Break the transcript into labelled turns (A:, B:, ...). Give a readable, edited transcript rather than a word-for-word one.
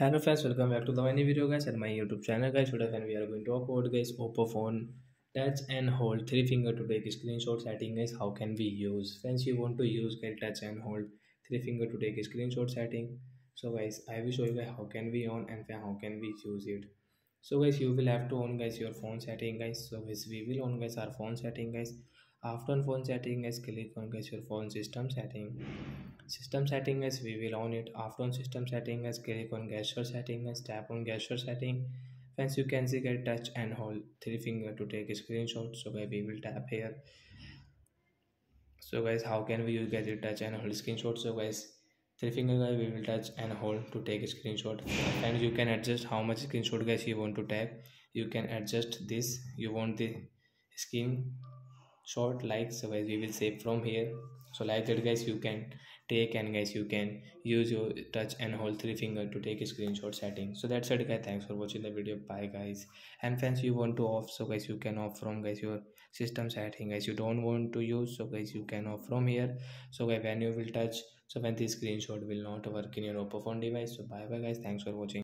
A: Hello friends, welcome back to the new video guys at my YouTube channel guys. Today we are going to talk about guys Oppo phone touch and hold three finger to take screenshot setting guys. How can we use? Friends, you want to use guys touch and hold three finger to take screenshot setting. So guys, I will show you guys how can we on and how can we use it. So guys, you will have to on guys your phone setting guys. So guys, we will on guys our phone setting guys. After on phone setting guys, click on guys your phone system setting. System setting as we will on it. After on system setting as click on gesture setting as tap on gesture setting. Friends, you can see get touch and hold three finger to take a screenshot. So guys, we will tap here. So guys, how can we use get it touch and hold screenshot? So guys, three finger guys we will touch and hold to take a screenshot. And you can adjust how much screenshot guys you want to tap. You can adjust this. You want the screen short like, so guys we will save from here. So like that guys you can take and guys you can use your touch and hold three finger to take a screenshot setting. So that's it guys, thanks for watching the video, bye guys. And friends, you want to off, so guys you can off from guys your system setting. Guys, you don't want to use, so guys you can off from here. So guys when you will touch, so when the screenshot will not work in your Oppo phone device. So bye bye guys, thanks for watching.